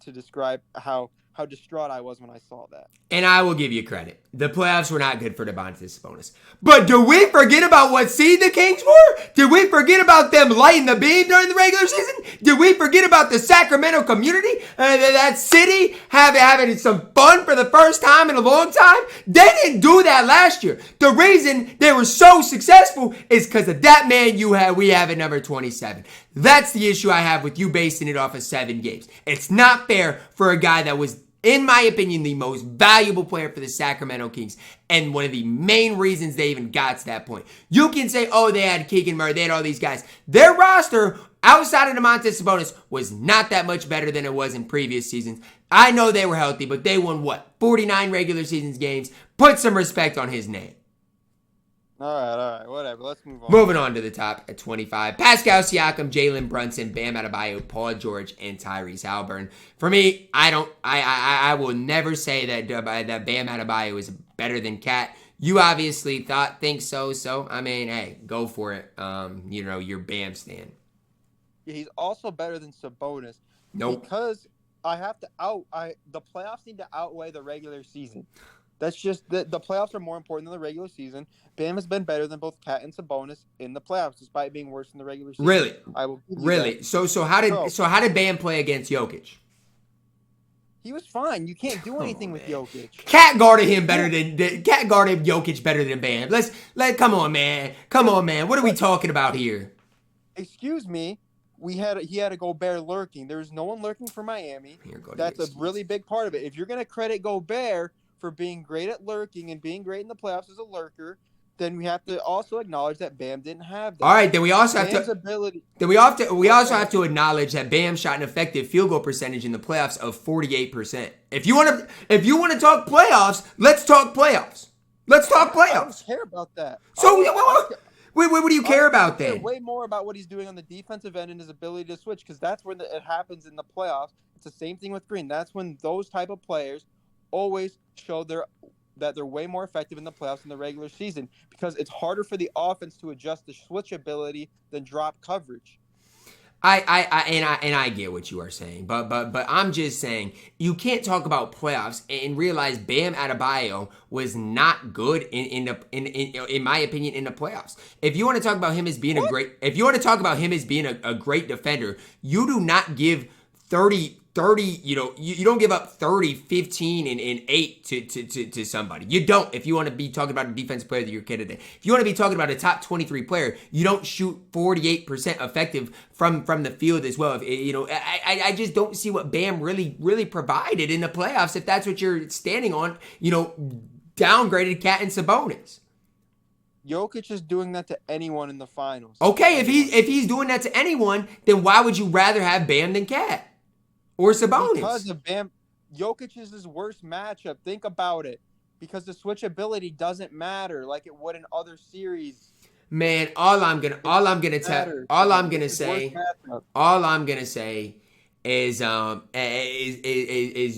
to describe how distraught I was when I saw that. And I will give you credit. The playoffs were not good for Domantas Sabonis. But do we forget about what seed the Kings were? Did we forget about them lighting the beam during the regular season? Did we forget about the Sacramento community? That city having some fun for the first time in a long time? They didn't do that last year. The reason they were so successful is because of that man we have at number 27. That's the issue I have with you basing it off of 7 games. It's not fair for a guy that was, in my opinion, the most valuable player for the Sacramento Kings, and one of the main reasons they even got to that point. You can say, oh, they had Keegan Murray, they had all these guys. Their roster, outside of Domantas Sabonis, was not that much better than it was in previous seasons. I know they were healthy, but they won, 49 regular seasons games. Put some respect on his name. All right, whatever. Let's move on. Moving on to the top at 25. Pascal Siakam, Jalen Brunson, Bam Adebayo, Paul George, and Tyrese Haliburton. For me, I will never say that Bam Adebayo is better than Cat. You obviously think so. So, I mean, hey, go for it. You're Bam stan. Yeah, he's also better than Sabonis. Nope. Because the playoffs need to outweigh the regular season. That's just the playoffs are more important than the regular season. Bam has been better than both Cat and Sabonis in the playoffs, despite being worse in the regular season. Really? I will give you really. That. So how did Bam play against Jokic? He was fine. You can't do anything with Jokic. Cat guarded Jokic better than Bam. Come on, man. What are we talking about here? Excuse me. He had a Gobert lurking. There's no one lurking for Miami. That's a really big part of it. If you're gonna credit Gobert for being great at lurking and being great in the playoffs as a lurker, then we have to also acknowledge that Bam didn't have that. All right, then we also have Bam's to ability. Then we also have to acknowledge that Bam shot an effective field goal percentage in the playoffs of 48%. If you want to talk playoffs, let's talk playoffs. I don't care about that. So what do you care about then? I care way more about what he's doing on the defensive end and his ability to switch, because that's when it happens in the playoffs. It's the same thing with Green. That's when those type of players always show that they're way more effective in the playoffs than the regular season, because it's harder for the offense to adjust the switch ability than drop coverage. I get what you are saying, but I'm just saying you can't talk about playoffs and realize Bam Adebayo was not good in my opinion in the playoffs. If you want to talk about him as being a great defender, you do not give 30, you don't give up 30, 15, and 8 to somebody. You don't. If you want to be talking about a defensive player that you're candidate. If you want to be talking about a top 23 player, you don't shoot 48% effective from the field as well. I just don't see what Bam really provided in the playoffs if that's what you're standing on, downgraded Cat and Sabonis. Jokic is doing that to anyone in the finals. Okay, if he's doing that to anyone, then why would you rather have Bam than Cat? Or Sabonis. Because of Bam, Jokic is his worst matchup. Think about it. Because the switchability doesn't matter like it would in other series. Man, all I'm gonna say is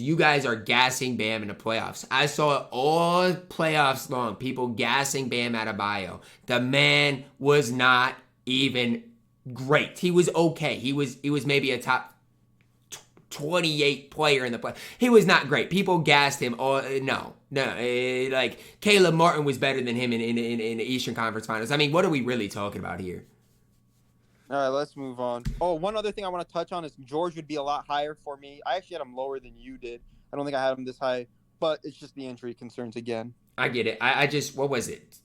you guys are gassing Bam in the playoffs. I saw it all playoffs long. People gassing Bam Adebayo. The man was not even great. He was okay. He was maybe a top 28 player in the play. He was not great. People gassed him. Like Caleb Martin was better than him in the Eastern Conference Finals. I mean, what are we really talking about here? All right, let's move on. Oh, one other thing I want to touch on is George would be a lot higher for me. I actually had him lower than you did. I don't think I had him this high, but it's just the injury concerns again. I get it. I just, what was it?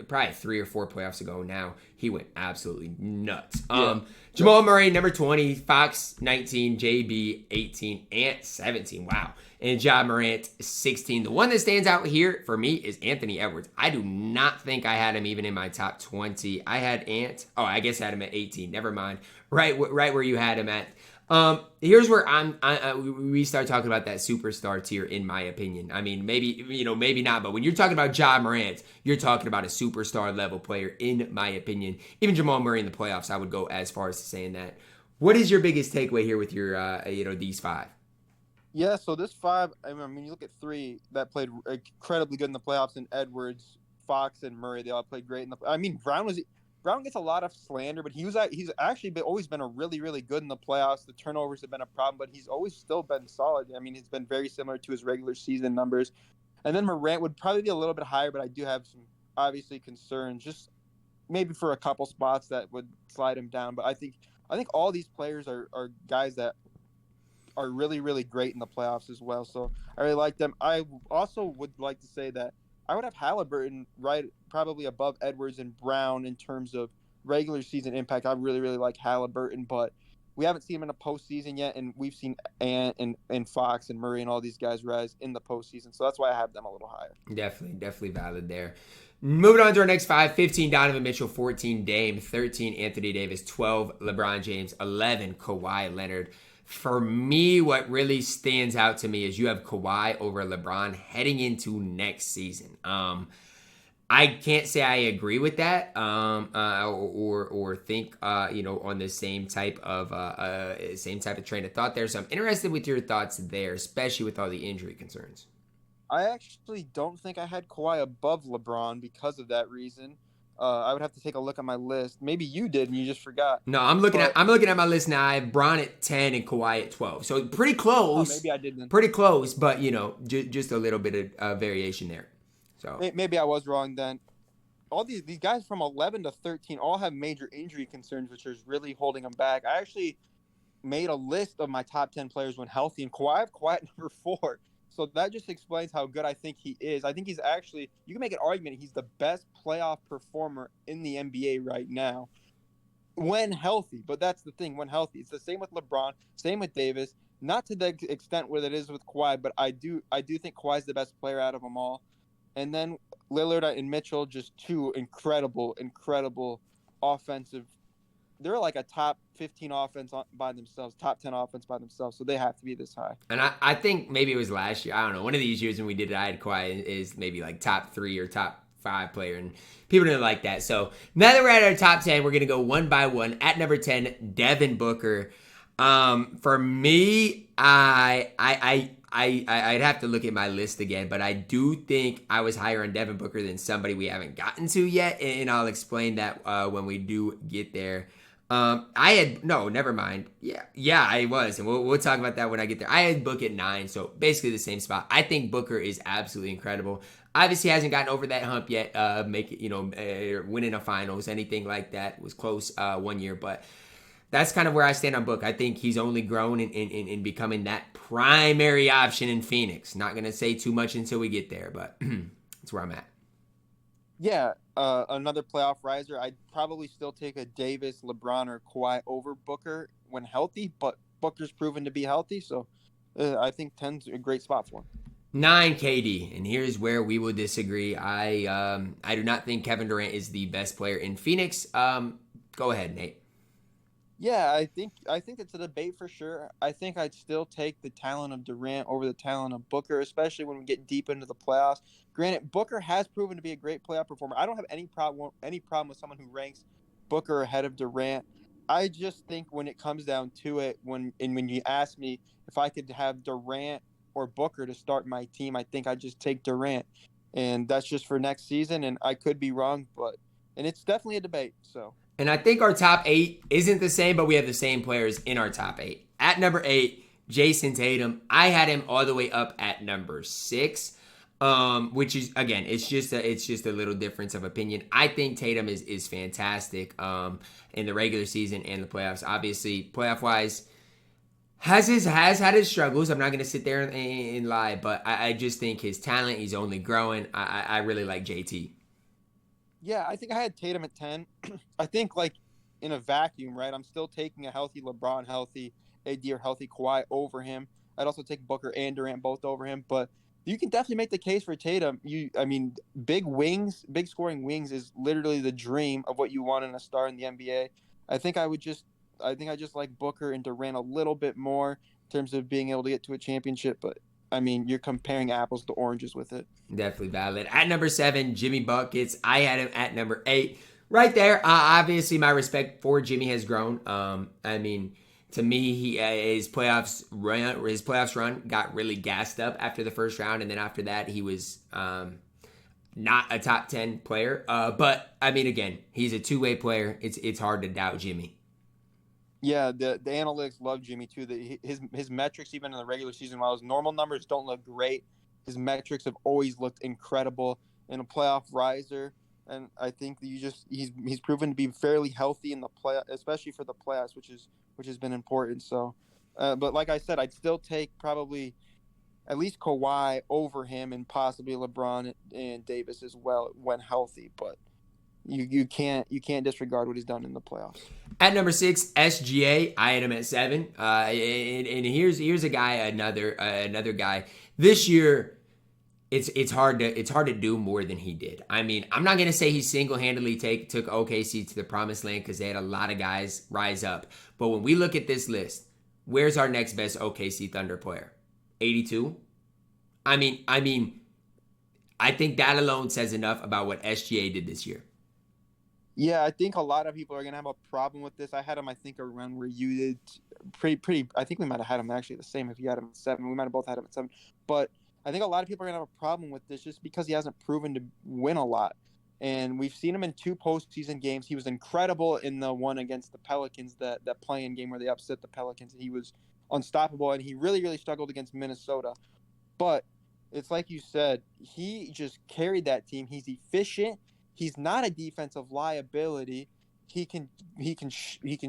Probably 3 or 4 playoffs ago now. He went absolutely nuts. Yeah. Jamal Murray, number 20. Fox, 19. JB, 18. Ant, 17. Wow. And Ja Morant, 16. The one that stands out here for me is Anthony Edwards. I do not think I had him even in my top 20. I had Ant. Oh, I guess I had him at 18. Never mind. Right where you had him at. Here's where we start talking about that superstar tier, in my opinion. I mean, maybe not, but when you're talking about Ja Morant, you're talking about a superstar level player, in my opinion. Even Jamal Murray in the playoffs, I would go as far as saying that. What is your biggest takeaway here with your, these five? Yeah, so this five, I mean, you look at three that played incredibly good in the playoffs, and Edwards, Fox, and Murray. They all played great in the. I mean, Brown gets a lot of slander, but he's actually always been a really really good in the playoffs. The turnovers have been a problem, but he's always still been solid. I mean, it's been very similar to his regular season numbers. And then Morant would probably be a little bit higher, but I do have some obviously concerns, just maybe for a couple spots that would slide him down. But I think all these players are guys that are really, really great in the playoffs as well. So I really like them. I also would like to say that I would have Halliburton right probably above Edwards and Brown in terms of regular season impact. I really, really like Halliburton, but we haven't seen him in a postseason yet, and we've seen Ant and Fox and Murray and all these guys rise in the postseason. So that's why I have them a little higher. Definitely valid there. Moving on to our next five: 15 Donovan Mitchell, 14 Dame, 13 Anthony Davis, 12 LeBron James, 11 Kawhi Leonard. For me, what really stands out to me is you have Kawhi over LeBron heading into next season. I can't say I agree with that, or think on the same type of train of thought there. So I'm interested with your thoughts there, especially with all the injury concerns. I actually don't think I had Kawhi above LeBron because of that reason. I would have to take a look at my list. Maybe you did and you just forgot. No, I'm looking at my list now. I have Bron at 10 and Kawhi at 12. So pretty close. Maybe I didn't. Pretty close, but just a little bit of variation there. So maybe I was wrong then. All these guys from 11 to 13 all have major injury concerns, which is really holding them back. I actually made a list of my top 10 players when healthy, and Kawhi at number 4. So that just explains how good I think he is. I think he's actually, you can make an argument, he's the best playoff performer in the NBA right now when healthy. But that's the thing, when healthy. It's the same with LeBron, same with Davis. Not to the extent where it is with Kawhi, but I do think Kawhi's the best player out of them all. And then Lillard and Mitchell, just two incredible offensive. They're like a top 15 offense by themselves, top 10 offense by themselves, so they have to be this high. And I think maybe it was last year. I don't know. One of these years when we did it, I had Kawhi is maybe like top 3 or top 5 player, and people didn't like that. So now that we're at our top 10, we're going to go one by one. At number 10, Devin Booker. For me, I'd have to look at my list again, but I do think I was higher on Devin Booker than somebody we haven't gotten to yet, and I'll explain that when we do get there. Never mind. Yeah, I was, and we'll talk about that when I get there. I had Book at 9, so basically the same spot. I think Booker is absolutely incredible. Obviously, hasn't gotten over that hump yet. Winning a finals, anything like that. It was close 1 year, but that's kind of where I stand on Book. I think he's only grown in becoming that primary option in Phoenix. Not gonna say too much until we get there, but that's where I'm at. Yeah, another playoff riser. I'd probably still take a Davis, LeBron, or Kawhi over Booker when healthy, but Booker's proven to be healthy, so I think 10's a great spot for him. 9 KD, and here's where we will disagree. I do not think Kevin Durant is the best player in Phoenix. Go ahead, Nate. Yeah, I think it's a debate for sure. I think I'd still take the talent of Durant over the talent of Booker, especially when we get deep into the playoffs. Granted, Booker has proven to be a great playoff performer. I don't have any problem with someone who ranks Booker ahead of Durant. I just think when it comes down to it, when you ask me if I could have Durant or Booker to start my team, I think I'd just take Durant. And that's just for next season, and I could be wrong, and it's definitely a debate, so. And I think our top 8 isn't the same, but we have the same players in our top 8. At number 8, Jason Tatum. I had him all the way up at number 6, which is, again, it's just a little difference of opinion. I think Tatum is fantastic in the regular season and the playoffs. Obviously, playoff-wise, has had his struggles. I'm not going to sit there and lie, but I just think his talent, he's only growing. I really like JT. Yeah, I think I had Tatum at 10. I think, like, in a vacuum, right, I'm still taking a healthy LeBron, healthy AD, or healthy Kawhi over him. I'd also take Booker and Durant both over him. But you can definitely make the case for Tatum. Big scoring wings is literally the dream of what you want in a star in the NBA. I think I just like Booker and Durant a little bit more in terms of being able to get to a championship. But, you're comparing apples to oranges with it. Definitely valid. At number 7, Jimmy Buckets. I had him at number 8. Right there, obviously my respect for Jimmy has grown. To me, his playoffs run got really gassed up after the first round, and then after that, he was not a top 10 player. But I mean, again, he's a two-way player. It's hard to doubt Jimmy. Yeah, the analytics love Jimmy too. His metrics, even in the regular season, while his normal numbers don't look great, his metrics have always looked incredible. In a playoff riser, and I think that he's proven to be fairly healthy in the play, especially for the playoffs, which has been important. So, but like I said, I'd still take probably at least Kawhi over him, and possibly LeBron and Davis as well when healthy. But you can't disregard what he's done in the playoffs. At number 6, SGA, I had him at 7. And here's a guy, another guy. This year, it's hard to do more than he did. I mean, I'm not gonna say he single-handedly took OKC to the promised land because they had a lot of guys rise up. But when we look at this list, where's our next best OKC Thunder player? 82. I mean, I think that alone says enough about what SGA did this year. Yeah, I think a lot of people are gonna have a problem with this. I had him, I think, around where you did. Pretty. I think we might have had him actually the same. If you had him at 7, we might have both had him at 7. But I think a lot of people are gonna have a problem with this just because he hasn't proven to win a lot. And we've seen him in 2 postseason games. He was incredible in the one against the Pelicans, that play-in game where they upset the Pelicans. He was unstoppable, and he really, really struggled against Minnesota. But it's like you said, he just carried that team. He's efficient. He's not a defensive liability. He can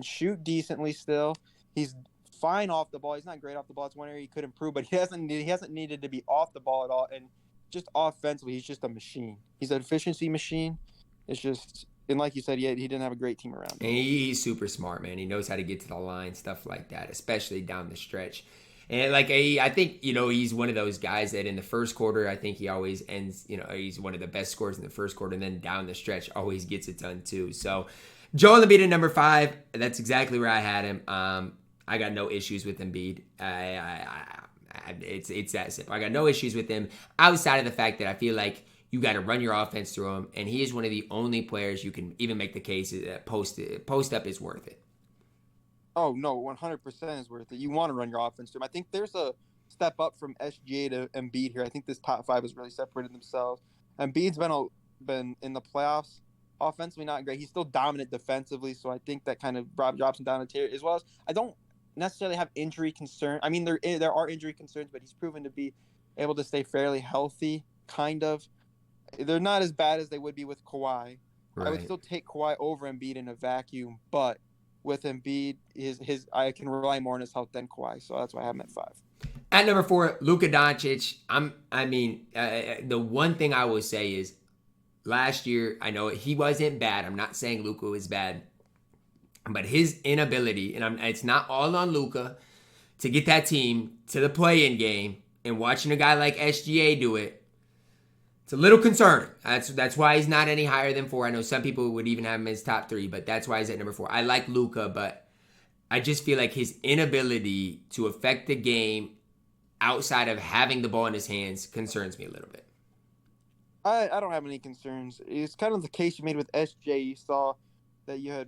shoot decently still. He's fine off the ball. He's not great off the ball. It's one area he could improve, but he hasn't needed to be off the ball at all. And just offensively, he's just a machine. He's an efficiency machine. It's just, and like you said, he didn't have a great team around him. And he's super smart, man. He knows how to get to the line, stuff like that, especially down the stretch. And I think, he's one of those guys that in the first quarter, I think he always ends, he's one of the best scorers in the first quarter, and then down the stretch always gets it done too. So Joel Embiid at number 5, that's exactly where I had him. I got no issues with Embiid. It's that simple. I got no issues with him outside of the fact that I feel like you got to run your offense through him, and he is one of the only players you can even make the case that post up is worth it. Oh, no, 100% is worth it. You want to run your offense through him. I think there's a step up from SGA to Embiid here. I think this top 5 has really separated themselves. Embiid's been in the playoffs offensively not great. He's still dominant defensively, so I think that kind of drops him down a tier, as well as I don't necessarily have injury concern. I mean, there are injury concerns, but he's proven to be able to stay fairly healthy, kind of. They're not as bad as they would be with Kawhi. Right. I would still take Kawhi over Embiid in a vacuum, but with Embiid, I can rely more on his health than Kawhi, so that's why I have him at 5. At number 4, Luka Doncic. The one thing I will say is, last year, I know he wasn't bad. I'm not saying Luka was bad, but his inability, and it's not all on Luka, to get that team to the play-in game, and watching a guy like SGA do it, it's a little concerning. That's why he's not any higher than 4. I know some people would even have him as top 3, but that's why he's at number 4. I like Luka, but I just feel like his inability to affect the game outside of having the ball in his hands concerns me a little bit. I don't have any concerns. It's kind of the case you made with SJ. You saw that you had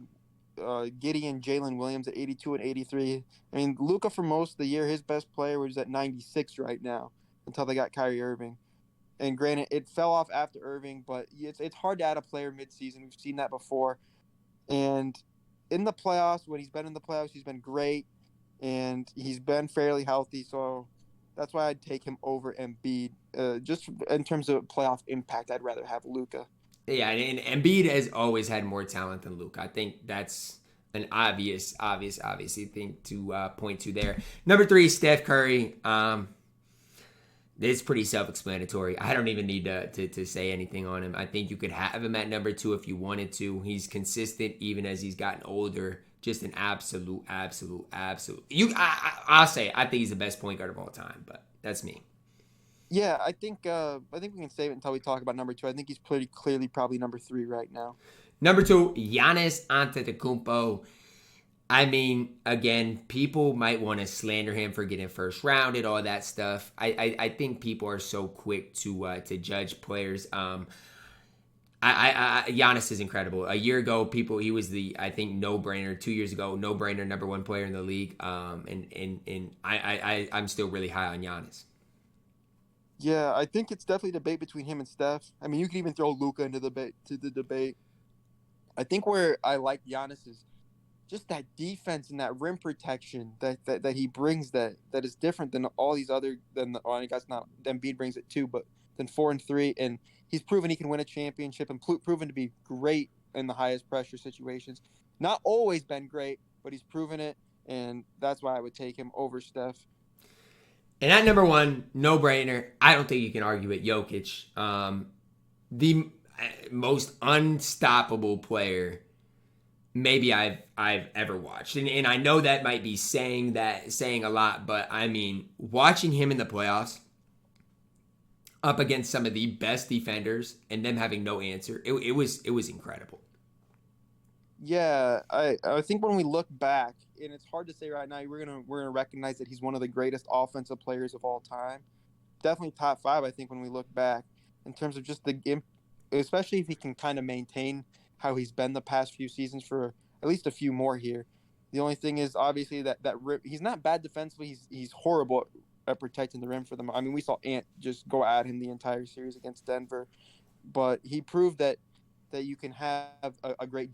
Gideon, Jalen Williams at 82 and 83. I mean, Luka for most of the year, his best player was at 96 right now until they got Kyrie Irving. And granted, it fell off after Irving, but it's hard to add a player midseason. We've seen that before. And in the playoffs, when he's been in the playoffs, he's been great, and he's been fairly healthy. So that's why I'd take him over Embiid. Just in terms of playoff impact, I'd rather have Luka. Yeah, and Embiid has always had more talent than Luka. I think that's an obvious thing to point to there. Number 3, Steph Curry. It's pretty self-explanatory. I don't even need to say anything on him. I think you could have him at number 2 if you wanted to. He's consistent even as he's gotten older. Just an absolute. I'll say it. I think he's the best point guard of all time, but that's me. Yeah, I think we can save it until we talk about number 2. I think he's pretty clearly probably number 3 right now. Number 2, Giannis Antetokounmpo. I mean, again, people might want to slander him for getting first rounded, all that stuff. I think people are so quick to judge players. Giannis is incredible. A year ago, he was the, I think, no-brainer. 2 years ago, no-brainer number one player in the league. I'm still really high on Giannis. Yeah, I think it's definitely a debate between him and Steph. I mean, you could even throw Luka into the debate. I think where I like Giannis is just that defense and that rim protection that he brings that is different than all these other I guess not Embiid brings it too, but than 4 and 3, and he's proven he can win a championship and proven to be great in the highest pressure situations. Not always been great, but he's proven it, and that's why I would take him over Steph. And at number one, no brainer. I don't think you can argue it. Jokic, the most unstoppable player maybe I've ever watched. And I know that might be saying a lot, but I mean, watching him in the playoffs up against some of the best defenders and them having no answer, it was incredible. Yeah, I think when we look back, and it's hard to say right now, we're gonna recognize that he's one of the greatest offensive players of all time. Definitely top 5, I think, when we look back in terms of just especially if he can kind of maintain how he's been the past few seasons for at least a few more here. The only thing is obviously that he's not bad defensively. He's horrible at protecting the rim for them. I mean, we saw Ant just go at him the entire series against Denver, but he proved that you can have a great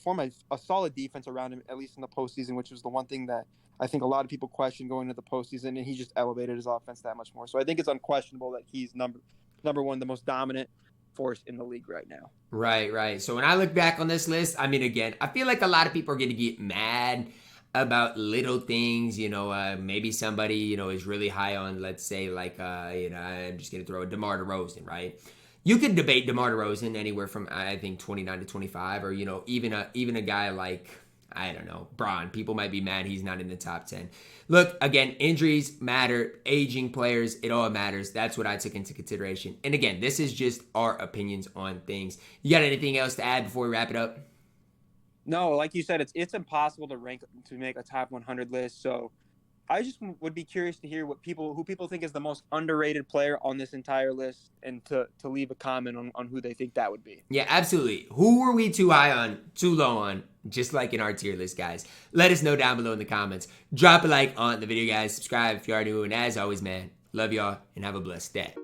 form a solid defense around him, at least in the postseason, which was the one thing that I think a lot of people question going into the postseason, and he just elevated his offense that much more. So I think it's unquestionable that he's number one, the most dominant force in the league right now. Right. So when I look back on this list, I mean, again, I feel like a lot of people are going to get mad about little things. Maybe somebody, is really high on, let's say, like, I'm just going to throw a DeMar DeRozan, right? You could debate DeMar DeRozan anywhere from, I think, 29 to 25, or, even a guy like, I don't know, Bron. People might be mad he's not in the top 10. Look, again, injuries matter, aging players, it all matters. That's what I took into consideration. And again, this is just our opinions on things. You got anything else to add before we wrap it up? No, like you said, it's impossible to make a top 100 list. So I just would be curious to hear who people think is the most underrated player on this entire list, and to leave a comment on who they think that would be. Yeah, absolutely. Who were we too high on, too low on, just like in our tier list, guys? Let us know down below in the comments. Drop a like on the video, guys. Subscribe if you are new. And as always, man, love y'all and have a blessed day.